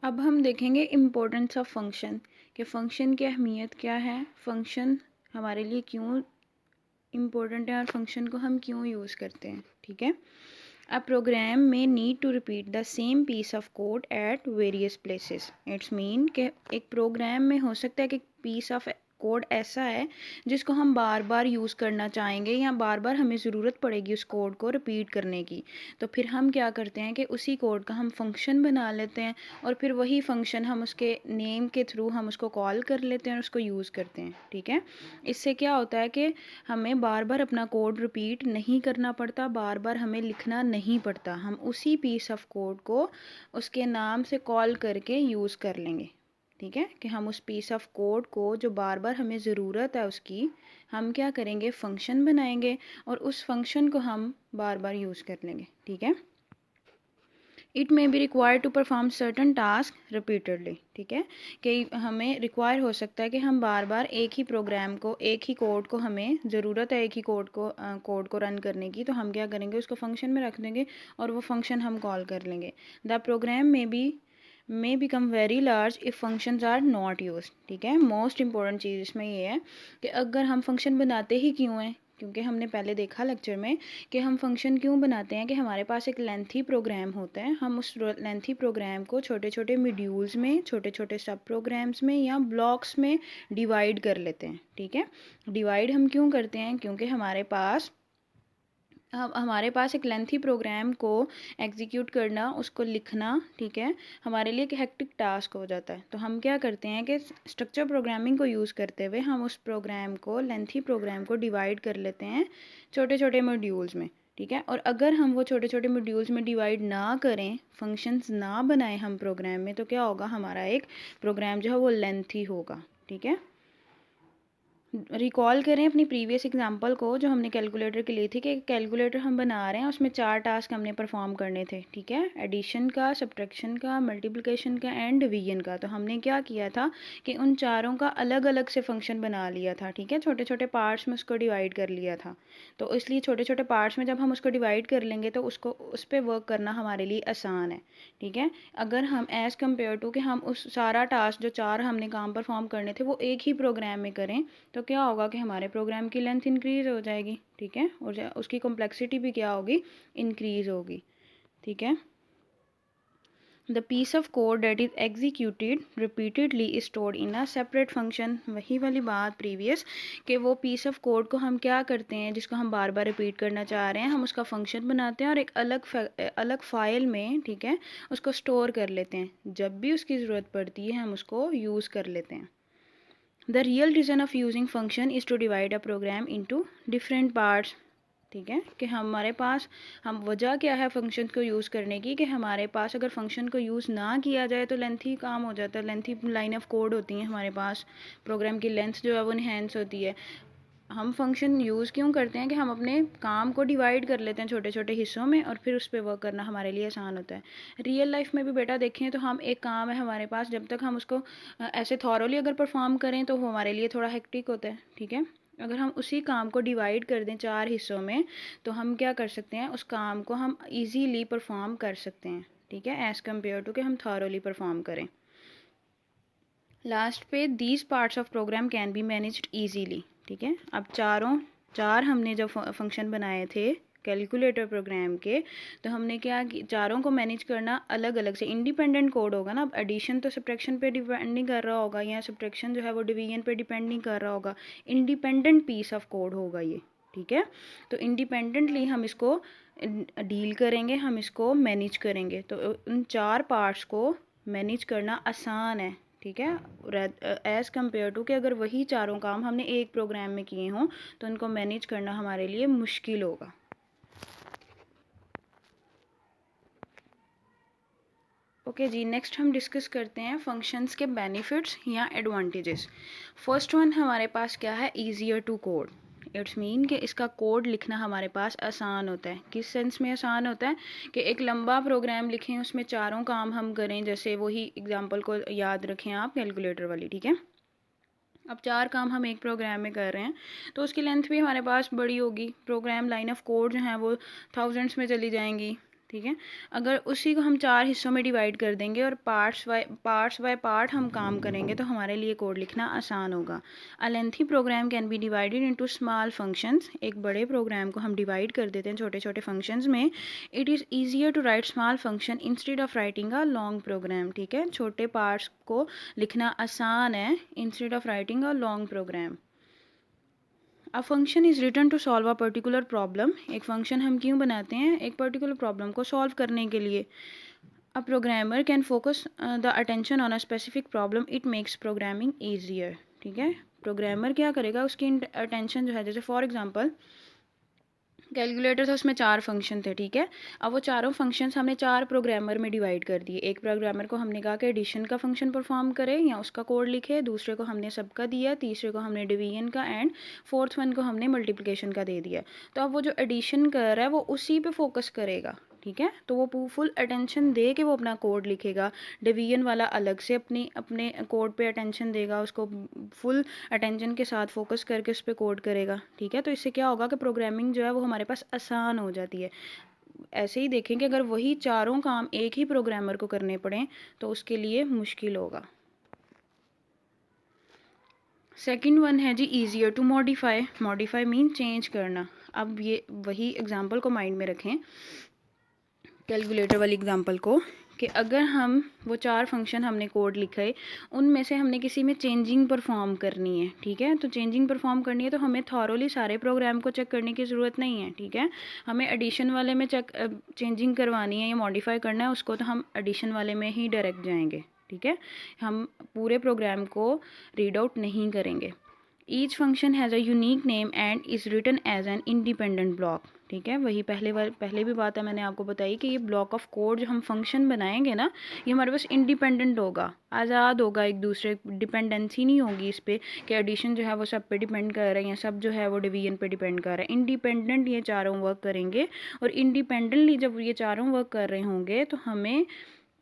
अब हम देखेंगे इम्पोर्टेंस ऑफ फंक्शन कि फ़ंक्शन की अहमियत क्या है, फ़ंक्शन हमारे लिए क्यों इम्पोर्टेंट है और फंक्शन को हम क्यों यूज़ करते हैं। ठीक है। अ प्रोग्राम में need to repeat the same piece of code at various places. It's mean कि एक प्रोग्राम में हो सकता है कि पीस ऑफ कोड ऐसा है जिसको हम बार बार यूज़ करना चाहेंगे या बार बार हमें ज़रूरत पड़ेगी उस कोड को रिपीट करने की। तो फिर हम क्या करते हैं कि उसी कोड का हम फंक्शन बना लेते हैं और फिर वही फंक्शन हम उसके नेम के थ्रू हम उसको कॉल कर लेते हैं और उसको यूज़ करते हैं। ठीक है। इससे क्या होता है कि हमें बार बार अपना कोड रिपीट नहीं करना पड़ता, बार बार हमें लिखना नहीं पड़ता, हम उसी पीस ऑफ कोड को उसके नाम से कॉल करके यूज़ कर लेंगे। ठीक है कि हम उस पीस ऑफ कोड को जो बार बार हमें ज़रूरत है उसकी, हम क्या करेंगे फंक्शन बनाएंगे और उस फंक्शन को हम बार बार यूज़ कर लेंगे। ठीक है। It may be required to perform certain task repeatedly. ठीक है कि हमें रिक्वायर हो सकता है कि हम बार बार एक ही प्रोग्राम को, एक ही कोड को, हमें ज़रूरत है एक ही कोड को रन करने की, तो हम क्या करेंगे उसको फंक्शन में रख देंगे और वो फंक्शन हम कॉल कर लेंगे। The program may become very large if functions are not use. ठीक है। मोस्ट इंपॉर्टेंट चीज़ इसमें ये है कि अगर हम फंक्शन बनाते ही क्यों हैं, क्योंकि हमने पहले देखा लेक्चर में कि हम फंक्शन क्यों बनाते हैं कि हमारे पास एक लेंथी प्रोग्राम होता है, हम उस लेंथी प्रोग्राम को छोटे छोटे मॉड्यूल्स में, छोटे छोटे सब प्रोग्राम्स में या ब्लॉक्स में डिवाइड कर लेते हैं। ठीक है। डिवाइड हम क्यों करते हैं, क्योंकि हमारे पास एक लेंथी प्रोग्राम को एग्जीक्यूट करना, उसको लिखना, ठीक है, हमारे लिए एक हेक्टिक टास्क हो जाता है। तो हम क्या करते हैं कि स्ट्रक्चर प्रोग्रामिंग को यूज़ करते हुए हम उस प्रोग्राम को, लेंथी प्रोग्राम को डिवाइड कर लेते हैं छोटे छोटे मॉड्यूल्स में। ठीक है। और अगर हम वो छोटे छोटे मॉड्यूल्स में डिवाइड ना करें, फंक्शंस ना बनाएं हम प्रोग्राम में, तो क्या होगा, हमारा एक प्रोग्राम जो है वो लेंथी होगा। ठीक है। रिकॉल करें अपनी प्रीवियस एग्जांपल को जो हमने कैलकुलेटर की ली थी कि कैलकुलेटर हम बना रहे हैं, उसमें 4 टास्क हमने परफॉर्म करने थे। ठीक है। एडिशन का, सब्ट्रैक्शन का, मल्टीप्लिकेशन का एंड डिवीजन का। तो हमने क्या किया था कि उन चारों का अलग अलग से फंक्शन बना लिया था। ठीक है। छोटे छोटे पार्ट्स में उसको डिवाइड कर लिया था। तो इसलिए छोटे छोटे पार्ट्स में जब हम उसको डिवाइड कर लेंगे तो उसको उस पर वर्क करना हमारे लिए आसान है। ठीक है। अगर हम एज़ कम्पेयर टू कि हम उस सारा टास्क जो 4 हमने काम परफॉर्म करने थे वो एक ही प्रोग्राम में करें, तो क्या होगा कि हमारे प्रोग्राम की लेंथ इंक्रीज़ हो जाएगी। ठीक है। और उसकी कॉम्प्लेक्सिटी भी क्या होगी, इंक्रीज़ होगी। ठीक है। The piece of code that is executed repeatedly is stored in a separate function. वही वाली बात प्रीवियस कि वो पीस ऑफ कोड को हम क्या करते हैं, जिसको हम बार बार रिपीट करना चाह रहे हैं, हम उसका फंक्शन बनाते हैं और एक अलग फाइल में, ठीक है, उसको स्टोर कर लेते हैं। जब भी उसकी ज़रूरत पड़ती है हम उसको यूज़ कर लेते हैं। The real reason of using function is to divide a program into different parts. ठीक है कि हमारे पास, हम वजह क्या है फंक्शन को यूज़ करने की, कि हमारे पास अगर फंक्शन को यूज़ ना किया जाए तो लेंथी काम हो जाता है, लेंथी लाइन ऑफ कोड होती हैं हमारे पास, प्रोग्राम की लेंथ जो है वो इनहेंस होती है। हम फंक्शन यूज़ क्यों करते हैं कि हम अपने काम को डिवाइड कर लेते हैं छोटे छोटे हिस्सों में और फिर उस पर वर्क करना हमारे लिए आसान होता है। रियल लाइफ में भी बेटा देखें तो हम, एक काम है हमारे पास, जब तक हम उसको ऐसे थॉरोली अगर परफॉर्म करें तो वो हमारे लिए थोड़ा हेक्टिक होता है। ठीक है। अगर हम उसी काम को डिवाइड कर दें 4 हिस्सों में, तो हम क्या कर सकते हैं, उस काम को हम ईजीली परफॉर्म कर सकते हैं। ठीक है। एज़ कम्पेयर टू कि हम थॉरोली परफॉर्म करें। लास्ट पे these parts of program can be managed easily. ठीक है। अब चार हमने जब फंक्शन बनाए थे कैलकुलेटर प्रोग्राम के, तो हमने क्या चारों को मैनेज करना अलग अलग से, इंडिपेंडेंट कोड होगा ना। अब एडिशन तो सब्ट्रैक्शन पे डिपेंड नहीं कर रहा होगा, या सब्ट्रैक्शन जो है वो डिवीजन पे डिपेंड नहीं कर रहा होगा, इंडिपेंडेंट पीस ऑफ कोड होगा ये। ठीक है। तो इंडिपेंडेंटली हम इसको डील करेंगे, हम इसको मैनेज करेंगे, तो उन 4 पार्ट्स को मैनेज करना आसान है। ठीक है। एज़ कम्पेयर टू कि अगर वही चारों काम हमने एक प्रोग्राम में किए हों तो उनको मैनेज करना हमारे लिए मुश्किल होगा। ओके जी, नेक्स्ट हम डिस्कस करते हैं फंक्शंस के बेनिफिट्स या एडवांटेजेस। फर्स्ट वन हमारे पास क्या है, easier to code. It's mean कि इसका कोड लिखना हमारे पास आसान होता है। किस सेंस में आसान होता है कि एक लंबा प्रोग्राम लिखें, उसमें चारों काम हम करें, जैसे वही एग्जांपल को याद रखें आप, कैलकुलेटर वाली। ठीक है। अब 4 काम हम एक प्रोग्राम में कर रहे हैं तो उसकी लेंथ भी हमारे पास बड़ी होगी, प्रोग्राम लाइन ऑफ कोड जो है वो थाउजेंड्स में चली जाएंगी। ठीक है। अगर उसी को हम 4 हिस्सों में डिवाइड कर देंगे और पार्ट्स बाय पार्ट हम काम करेंगे तो हमारे लिए कोड लिखना आसान होगा। A lengthy program can be divided into small functions. एक बड़े प्रोग्राम को हम डिवाइड कर देते हैं छोटे छोटे फंक्शंस में। It is easier to write small function instead of writing a long program. ठीक है, छोटे पार्ट्स को लिखना आसान है instead of writing a long program. A function is written to solve a particular problem. एक फंक्शन हम क्यों बनाते हैं? एक पर्टिकुलर प्रॉब्लम को सॉल्व करने के लिए। A programmer can focus the attention on a specific problem, it makes programming easier. ठीक है, प्रोग्रामर क्या करेगा, उसकी अटेंशन जो है, जैसे फॉर एग्जांपल कैलकुलेटर था, उसमें 4 फंक्शन थे। ठीक है, अब वो चारों फंक्शंस हमने 4 प्रोग्रामर में डिवाइड कर दिए। एक प्रोग्रामर को हमने कहा कि एडिशन का फंक्शन परफॉर्म करे या उसका कोड लिखे, दूसरे को हमने सबका दिया, तीसरे को हमने डिवीजन का, एंड फोर्थ वन को हमने मल्टीप्लिकेशन का दे दिया। तो अब वो जो एडिशन कर रहा है वो उसी पे फोकस करेगा। ठीक है, तो वो फुल अटेंशन दे के वो अपना कोड लिखेगा। डिवीजन वाला अलग से अपने कोड पे अटेंशन देगा, उसको फुल अटेंशन के साथ फोकस करके उस पर कोड करेगा। ठीक है, तो इससे क्या होगा कि प्रोग्रामिंग जो है वो हमारे पास आसान हो जाती है। ऐसे ही देखें कि अगर वही चारों काम एक ही प्रोग्रामर को करने पड़े तो उसके लिए मुश्किल होगा। सेकंड वन है जी easier to modify. Modify mean change करना। अब ये वही एग्जांपल को माइंड में रखें, कैलकुलेटर वाली एग्जांपल को, कि अगर हम वो 4 फंक्शन हमने कोड लिखा है, उनमें से हमने किसी में चेंजिंग परफॉर्म करनी है। ठीक है, तो चेंजिंग परफॉर्म करनी है तो हमें थॉरोली सारे प्रोग्राम को चेक करने की ज़रूरत नहीं है। ठीक है, हमें एडिशन वाले में चेंजिंग करवानी है या मॉडिफाई करना है उसको, तो हम एडिशन वाले में ही डायरेक्ट जाएंगे। ठीक है, हम पूरे प्रोग्राम को रीड आउट नहीं करेंगे। Each function has a unique name and is written as an independent block. ठीक है, वही पहले भी बात है मैंने आपको बताई कि ये ब्लॉक ऑफ कोड जो हम फंक्शन बनाएंगे ना, ये हमारे पास इंडिपेंडेंट होगा, आज़ाद होगा, एक दूसरे डिपेंडेंसी नहीं होगी इस पर कि एडिशन जो है वो सब पे डिपेंड कर रहा है या सब जो है वो डिवीजन पे डिपेंड कर रहा है। इंडिपेंडेंट ये चारों वर्क करेंगे, और इंडिपेंडेंटली जब ये चारों वर्क कर रहे होंगे तो हमें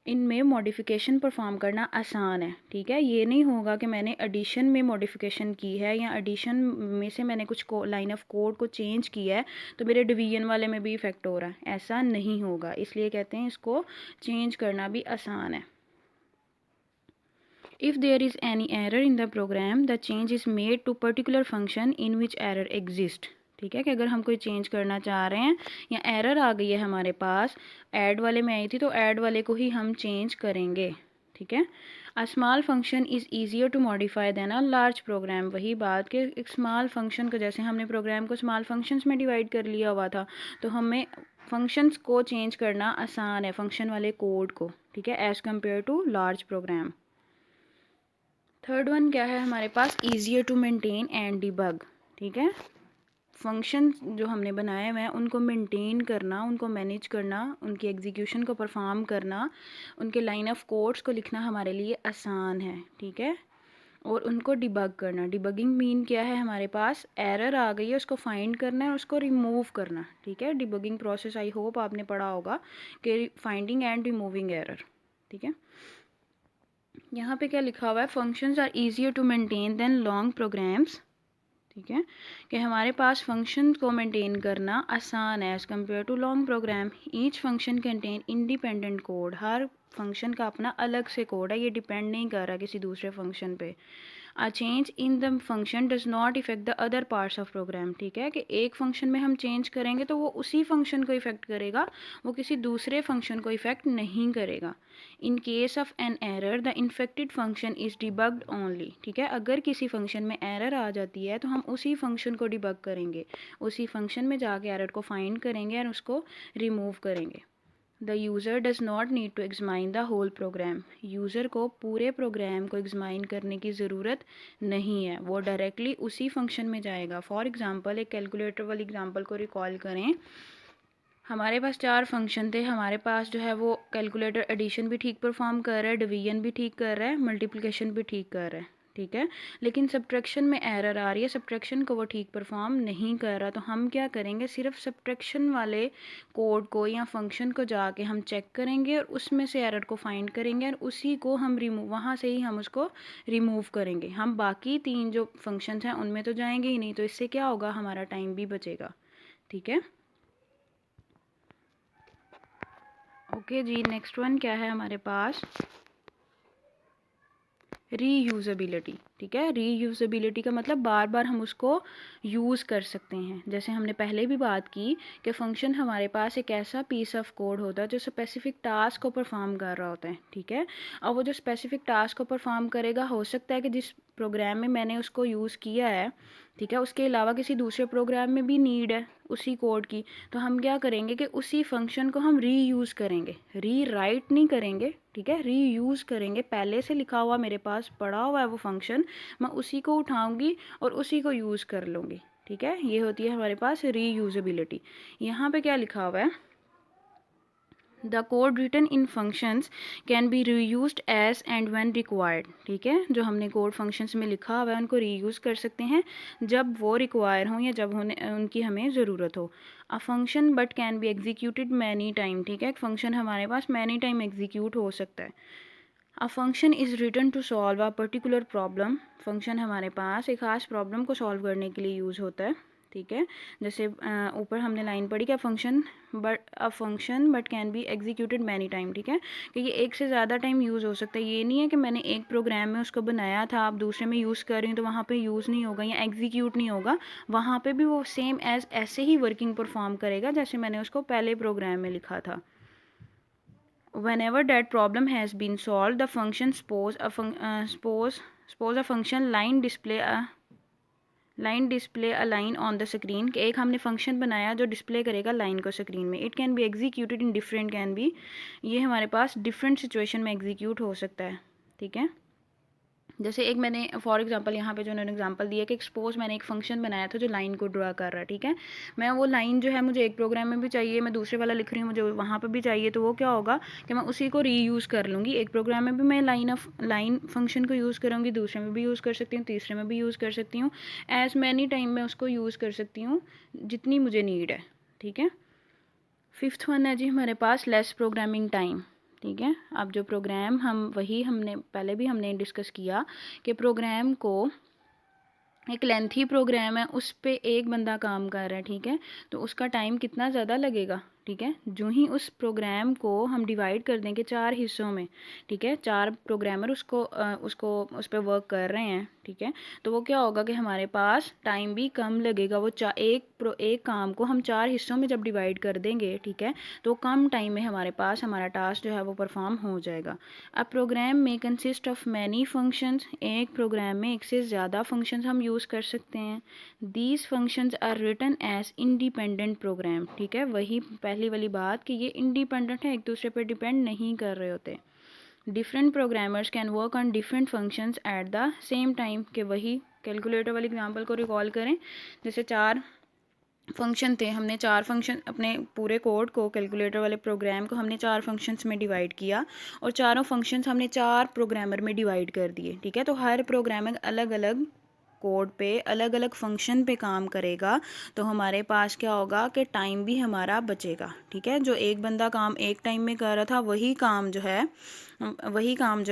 इनमें मॉडिफिकेशन परफॉर्म करना आसान है। ठीक है, ये नहीं होगा कि मैंने एडिशन में मॉडिफिकेशन की है या एडिशन में से मैंने कुछ लाइन ऑफ कोड को चेंज किया है तो मेरे डिवीजन वाले में भी इफेक्ट हो रहा है, ऐसा नहीं होगा। इसलिए कहते हैं इसको चेंज करना भी आसान है। If there is any error in the program, the change is made to particular function in which error exists. ठीक है, कि अगर हम कोई चेंज करना चाह रहे हैं या एरर आ गई है हमारे पास, ऐड वाले में आई थी तो ऐड वाले को ही हम चेंज करेंगे। ठीक है, a small function is easier to modify than a large program. वही बात कि एक स्मॉल फंक्शन को, जैसे हमने प्रोग्राम को स्मॉल फंक्शंस में डिवाइड कर लिया हुआ था, तो हमें फंक्शंस को चेंज करना आसान है, फंक्शन वाले कोड को। ठीक है, as compare to large program. Third one क्या है हमारे पास? Easier to maintain and debug. ठीक है, फंक्शन जो हमने बनाए हुए हैं उनको मेंटेन करना, उनको मैनेज करना, उनकी एग्जीक्यूशन को परफॉर्म करना, उनके लाइन ऑफ कोड्स को लिखना हमारे लिए आसान है। ठीक है, और उनको डिबग करना। डिबगिंग मीन क्या है? हमारे पास एरर आ गई है, उसको फाइंड करना है, उसको रिमूव करना। ठीक है, डिबगिंग प्रोसेस आई होप आपने पढ़ा होगा कि फाइंडिंग एंड रिमूविंग एरर। ठीक है, यहाँ पे क्या लिखा हुआ है? Functions are easier to maintain than long programs. ठीक है, कि हमारे पास फंक्शन को मेंटेन करना आसान है as compare to long program. Each function contain independent code. हर फंक्शन का अपना अलग से कोड है, ये डिपेंड नहीं कर रहा किसी दूसरे फंक्शन पे। A change in the function does not affect the other parts of program. ठीक है, कि एक फंक्शन में हम चेंज करेंगे तो वो उसी फंक्शन को इफेक्ट करेगा, वो किसी दूसरे फंक्शन को इफेक्ट नहीं करेगा। In case of an error the infected function is debugged only. ठीक है, अगर किसी फंक्शन में एरर आ जाती है तो हम उसी फंक्शन को डिबग करेंगे, उसी फंक्शन में जाके एरर को फाइंड करेंगे और उसको रिमूव करेंगे। The user does not need to examine the whole program. User को पूरे प्रोग्राम को एग्जामाइन करने की ज़रूरत नहीं है, वो डायरेक्टली उसी फंक्शन में जाएगा। फॉर एग्जांपल, एक कैलकुलेटर वाली एग्जांपल को रिकॉल करें। हमारे पास 4 फंक्शन थे, हमारे पास जो है वो कैलकुलेटर एडिशन भी ठीक परफॉर्म कर रहा है, डिवीजन भी ठीक कर रहा है, मल्टीप्लिकेशन भी ठीक कर रहा है। ठीक है, लेकिन सब्ट्रैक्शन में एरर आ रही है, सब्ट्रैक्शन को वो ठीक परफॉर्म नहीं कर रहा। तो हम क्या करेंगे? सिर्फ सब्ट्रैक्शन वाले कोड को या फंक्शन को जाके हम चेक करेंगे और उसमें से एरर को फाइंड करेंगे और उसी को हम रिमूव, वहाँ से ही हम उसको रिमूव करेंगे। हम बाकी 3 जो फंक्शंस हैं उनमें तो जाएंगे ही नहीं, तो इससे क्या होगा? हमारा टाइम भी बचेगा। ठीक है, ओके जी, नेक्स्ट वन क्या है हमारे पास, रीयूज़ेबिलिटी। ठीक है, रीयूज़ेबिलिटी का मतलब बार बार हम उसको यूज़ कर सकते हैं। जैसे हमने पहले भी बात की कि फंक्शन हमारे पास एक ऐसा पीस ऑफ कोड होता है जो स्पेसिफिक टास्क को परफॉर्म कर रहा होता है। ठीक है, और वो जो स्पेसिफिक टास्क को परफॉर्म करेगा, हो सकता है कि जिस प्रोग्राम में मैंने उसको यूज़ किया है, ठीक है, उसके अलावा किसी दूसरे प्रोग्राम में भी नीड है उसी कोड की। तो हम क्या करेंगे कि उसी फंक्शन को हम रीयूज़ करेंगे, री राइट नहीं करेंगे। ठीक है, रीयूज़ करेंगे। पहले से लिखा हुआ मेरे पास पड़ा हुआ है वो फंक्शन, मैं उसी को उठाऊंगी और उसी को यूज़ कर लूँगी। ठीक है, ये होती है हमारे पास रीयूजेबिलिटी। यहाँ पे क्या लिखा हुआ है, the code written in functions can be reused as and when required. ठीक है, जो हमने कोड फंक्शंस में लिखा हुआ है उनको रीयूज़ कर सकते हैं जब वो रिक्वायर हों या जब उनकी हमें ज़रूरत हो। A function but can be executed many time. ठीक है, एक फंक्शन हमारे पास मैनी टाइम एग्जीक्यूट हो सकता है। A function is written to solve a particular problem. Function हमारे पास एक ख़ास प्रॉब्लम को सॉल्व करने के लिए यूज़ होता है। ठीक है, जैसे ऊपर हमने लाइन पढ़ी कि function but can be executed many time. ठीक है, कि ये एक से ज़्यादा टाइम यूज़ हो सकता है। ये नहीं है कि मैंने एक प्रोग्राम में उसको बनाया था, आप दूसरे में यूज़ कर रही हूँ तो वहाँ पे यूज़ नहीं होगा या एग्जीक्यूट नहीं होगा। वहाँ पे भी वो सेम एज ऐसे ही वर्किंग परफॉर्म करेगा जैसे मैंने उसको पहले प्रोग्राम में लिखा था। Whenever that problem has been solved, the function suppose a function line display a line on the screen। कि एक हमने फंक्शन बनाया जो डिस्प्ले करेगा लाइन को स्क्रीन में। It can be executed in different, can be, ये हमारे पास डिफरेंट सिचुएशन में एग्जीक्यूट हो सकता है। ठीक है, जैसे एक मैंने फॉर एग्जांपल यहाँ पे जो उन्होंने एग्जांपल दिया कि एक्सपोज मैंने एक फंक्शन बनाया था जो लाइन को ड्रा कर रहा है। ठीक है, मैं वो लाइन जो है मुझे एक प्रोग्राम में भी चाहिए, मैं दूसरे वाला लिख रही हूँ, मुझे वहाँ पे भी चाहिए, तो वो क्या होगा कि मैं उसी को रीयूज़ कर लूँगी। एक प्रोग्राम में भी मैं लाइन फंक्शन को यूज़ करूँगी, दूसरे में भी यूज़ कर सकती हूँ, तीसरे में भी यूज़ कर सकती हूँ। एज मैनी टाइम में उसको यूज़ कर सकती हूँ जितनी मुझे नीड है। ठीक है, फिफ्थ वन है जी हमारे पास लेस प्रोग्रामिंग टाइम। ठीक है, अब जो प्रोग्राम हमने पहले भी हमने डिस्कस किया कि प्रोग्राम को, एक लेंथी प्रोग्राम है, उस पे एक बंदा काम कर रहा है। ठीक है, तो उसका टाइम कितना ज़्यादा लगेगा। ठीक है, जो ही उस प्रोग्राम को हम डिवाइड कर देंगे 4 हिस्सों में। ठीक है, 4 प्रोग्रामर उसको उस पर वर्क कर रहे हैं। ठीक है, तो वो क्या होगा कि हमारे पास टाइम भी कम लगेगा। वो एक काम को हम 4 हिस्सों में जब डिवाइड कर देंगे, ठीक है, तो कम टाइम में हमारे पास हमारा टास्क जो है वो परफॉर्म हो जाएगा। अब प्रोग्राम में कंसिस्ट ऑफ मैनी फंक्शंस, एक प्रोग्राम में एक से ज़्यादा फंक्शंस हम यूज़ कर सकते हैं। These functions are written as independent program. ठीक है, वही पहली वाली बात कि ये इंडिपेंडेंट है, एक दूसरे पर डिपेंड नहीं कर रहे होते। Different programmers can work on different functions at the same time. के वही कैलकुलेटर वाली एग्जांपल को रिकॉल करें, जैसे 4 फंक्शन थे, हमने 4 फंक्शन, अपने पूरे कोड को, कैलकुलेटर वाले प्रोग्राम को हमने 4 फंक्शंस में डिवाइड किया और चारों फंक्शंस हमने 4 प्रोग्रामर में डिवाइड कर दिए। ठीक है, तो हर प्रोग्रामर अलग अलग कोड पे अलग अलग फंक्शन पे काम करेगा, तो हमारे पास क्या होगा कि टाइम भी हमारा बचेगा। ठीक है, जो एक बंदा काम एक टाइम में कर रहा था वही काम जो है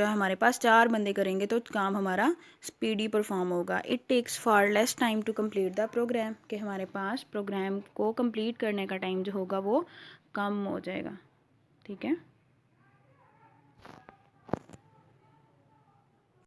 हमारे पास 4 बंदे करेंगे तो काम हमारा स्पीडी परफॉर्म होगा। It takes far less time to complete the program, कि हमारे पास प्रोग्राम को कंप्लीट करने का टाइम जो होगा वो कम हो जाएगा। ठीक है।